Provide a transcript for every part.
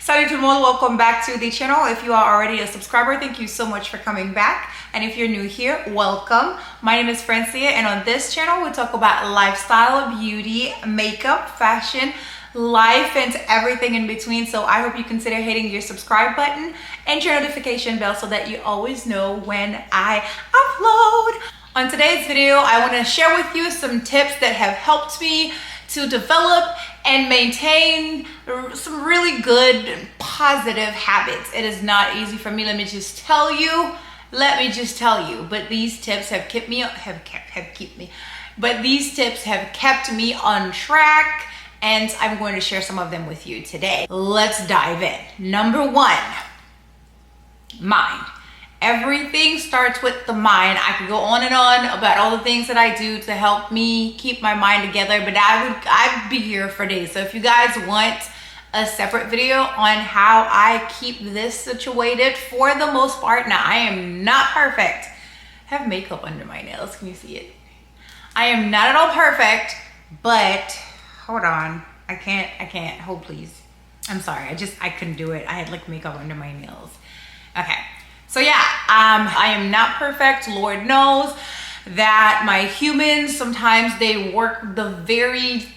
Salut tout le monde, welcome back to the channel. If you are already a subscriber, thank you so much for coming back. And if you're new here, welcome. My name is Francia, and on this channel we talk about lifestyle, beauty, makeup, fashion, life, and everything in between. So I hope you consider hitting your subscribe button and your notification bell so that you always know when I upload. On today's video, I want to share with you some tips that have helped me to develop and maintain some really good and positive habits. It is not easy for me, let me just tell you. But these tips have kept me on track, and I'm going to share some of them with you today. Let's dive in. Number one, mind. Everything starts with the mind. I could go on and on about all the things that I do to help me keep my mind together, but I'd be here for days. So if you guys want a separate video on how I keep this situated, for the most part, now I am not perfect. I have makeup under my nails. Can you see it? I am not at all perfect, but hold on. I can't. Hold please. I'm sorry. I couldn't do it. I had like makeup under my nails. Okay. So yeah, I am not perfect. Lord knows that my humans, sometimes they work the very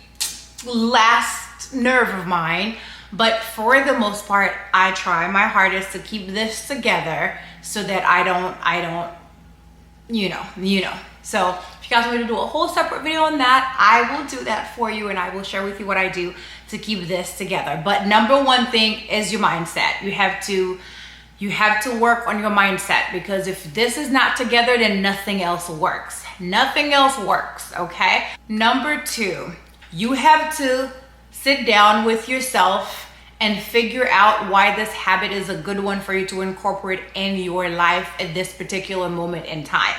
last nerve of mine. But for the most part, I try my hardest to keep this together so that I don't, you know. So if you guys want me to do a whole separate video on that, I will do that for you, and I will share with you what I do to keep this together. But number one thing is your mindset. You have to work on your mindset, because if this is not together, then nothing else works. Nothing else works, okay? Number two, you have to sit down with yourself and figure out why this habit is a good one for you to incorporate in your life at this particular moment in time.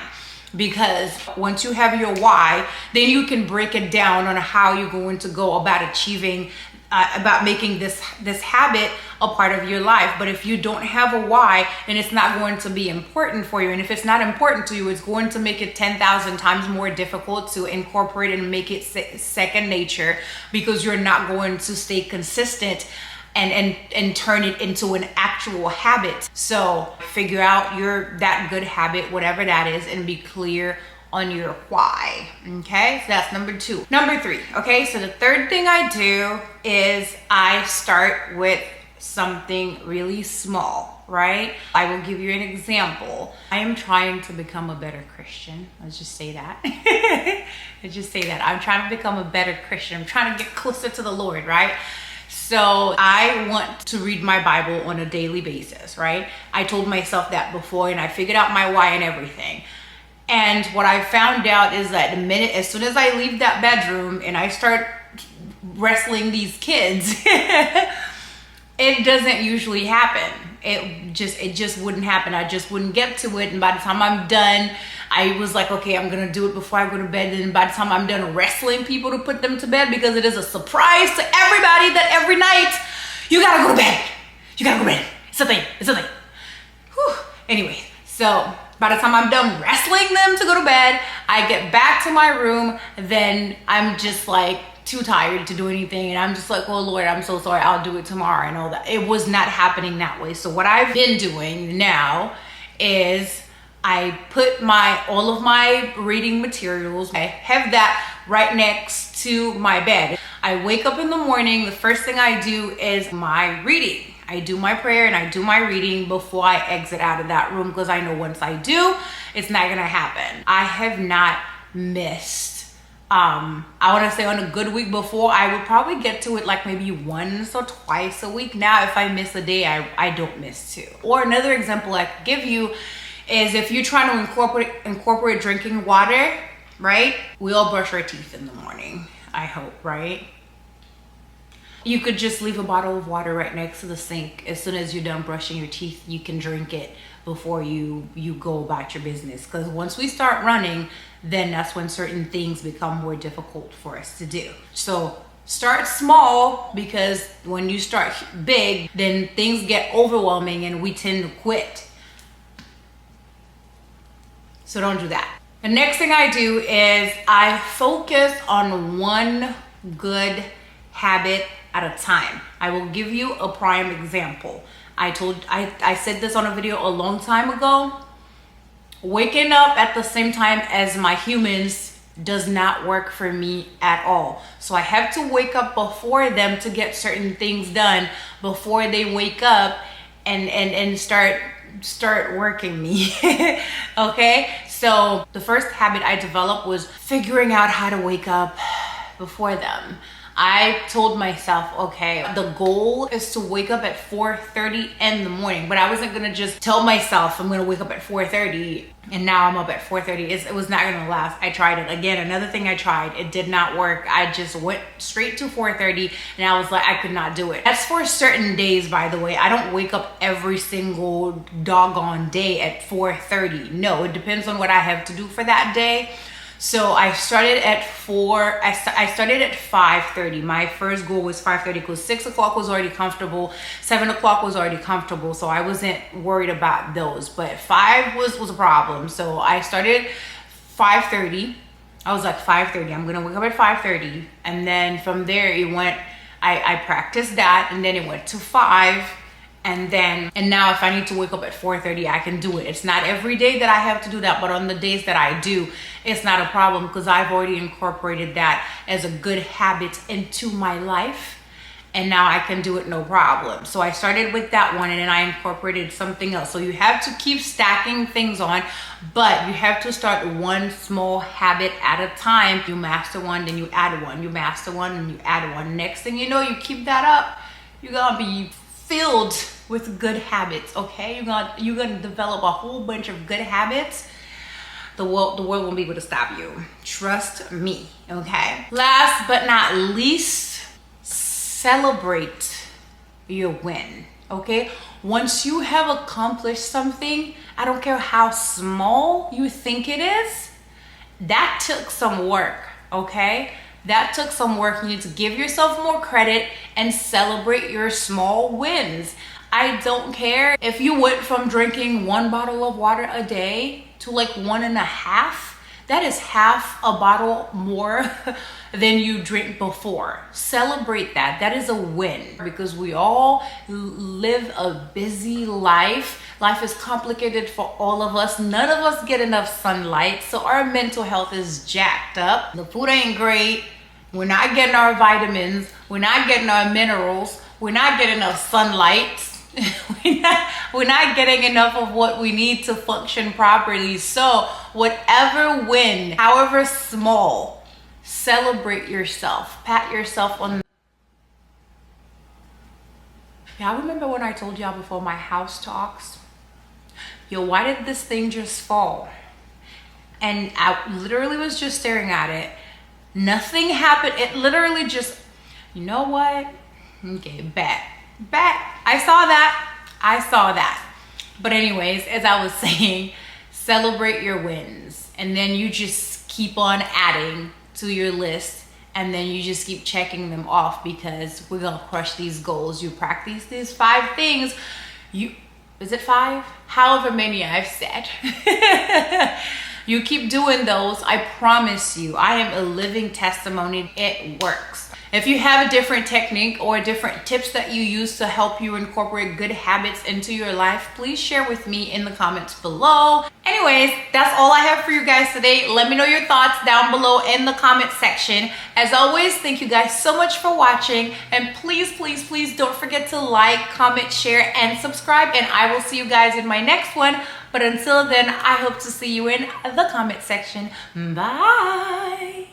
Because once you have your why, then you can break it down on how you're going to go about achieving about making this habit a part of your life. But if you don't have a why, then it's not going to be important for you. And if it's not important to you, it's going to make it 10,000 times more difficult to incorporate and make it second nature, because you're not going to stay consistent and turn it into an actual habit. So figure out that good habit, whatever that is, and be clear on your why. Okay, so that's number two. Number three, okay, so the third thing I do is I start with something really small, right? I will give you an example. I am trying to become a better Christian. Let's just say that. I'm trying to become a better Christian. I'm trying to get closer to the Lord, right? So I want to read my Bible on a daily basis, right? I told myself that before, and I figured out my why and everything. And what I found out is that as soon as I leave that bedroom and I start wrestling these kids, it doesn't usually happen. It just wouldn't happen. I just wouldn't get to it. And by the time I'm done, I was like, okay, I'm going to do it before I go to bed. And by the time I'm done wrestling people to put them to bed, because it is a surprise to everybody that every night, you got to go to bed. You got to go to bed. It's a thing. Whew. Anyway, so by the time I'm done wrestling them to go to bed, I get back to my room, then I'm just like too tired to do anything. And I'm just like, oh Lord, I'm so sorry, I'll do it tomorrow and all that. It was not happening that way. So what I've been doing now is I put all of my reading materials, I have that right next to my bed. I wake up in the morning, the first thing I do is my reading. I do my prayer and I do my reading before I exit out of that room, because I know once I do, it's not gonna happen. I have not missed, I wanna say on a good week before, I would probably get to it like maybe once or twice a week. Now, if I miss a day, I don't miss two. Or another example I could give you is if you're trying to incorporate drinking water, right? We all brush our teeth in the morning, I hope, right? You could just leave a bottle of water right next to the sink. As soon as you're done brushing your teeth, you can drink it before you go about your business. Because once we start running, then that's when certain things become more difficult for us to do. So start small, because when you start big, then things get overwhelming and we tend to quit. So don't do that. The next thing I do is I focus on one good habit at a time. I will give you a prime example. I said this on a video a long time ago. Waking up at the same time as my humans does not work for me at all. So I have to wake up before them to get certain things done before they wake up and start working me. Okay, so the first habit I developed was figuring out how to wake up before them. I told myself, okay, the goal is to wake up at 4:30 in the morning, but I wasn't gonna just tell myself I'm gonna wake up at 4:30 and now I'm up at 4:30. It was not gonna last. I tried it again. Another thing I tried, it did not work. I just went straight to 4:30 and I was like, I could not do it. That's for certain days, by the way. I don't wake up every single doggone day at 4:30. No, it depends on what I have to do for that day. So I started at 5:30. My first goal was 5:30 because 6 o'clock was already comfortable. 7 o'clock was already comfortable. So I wasn't worried about those, but 5 was a problem. So I started 5:30. I was like 5:30, I'm gonna wake up at 5:30. And then from there it went, I practiced that, and then it went to 5. And now if I need to wake up at 4:30, I can do it. It's not every day that I have to do that, but on the days that I do, it's not a problem because I've already incorporated that as a good habit into my life. And now I can do it no problem. So I started with that one and then I incorporated something else. So you have to keep stacking things on, but you have to start one small habit at a time. You master one, then you add one. You master one and you add one. Next thing you know, you keep that up, you're gonna be filled with good habits. Okay, you're gonna develop a whole bunch of good habits. The world won't be able to stop you. Trust me. Okay, last but not least, celebrate your win. Okay, once you have accomplished something, I don't care how small you think it is, that took some work. Okay, that took some work. You need to give yourself more credit and celebrate your small wins. I don't care if you went from drinking 1 bottle of water a day to like 1.5. That is half a bottle more than you drink before. Celebrate that. That is a win because we all live a busy life. Life is complicated for all of us. None of us get enough sunlight, so our mental health is jacked up. The food ain't great. We're not getting our vitamins. We're not getting our minerals. We're not getting enough sunlight. we're not getting enough of what we need to function properly. So whatever win, however small, celebrate yourself. Pat yourself on the... Yeah, I remember when I told y'all before my house talks, yo, why did this thing just fall? And I literally was just staring at it. Nothing happened. It literally just, you know what? Okay, bet. I saw that. But anyways, as I was saying, celebrate your wins. And then you just keep on adding to your list. And then you just keep checking them off because we're going to crush these goals. You practice these 5 things. Is it 5? However many I've said. You keep doing those, I promise you, I am a living testimony. It works. If you have a different technique or different tips that you use to help you incorporate good habits into your life, please share with me in the comments below. Anyways, that's all I have for you guys today. Let me know your thoughts down below in the comment section. As always, thank you guys so much for watching. And please, please, please don't forget to like, comment, share, and subscribe. And I will see you guys in my next one. But until then, I hope to see you in the comment section. Bye.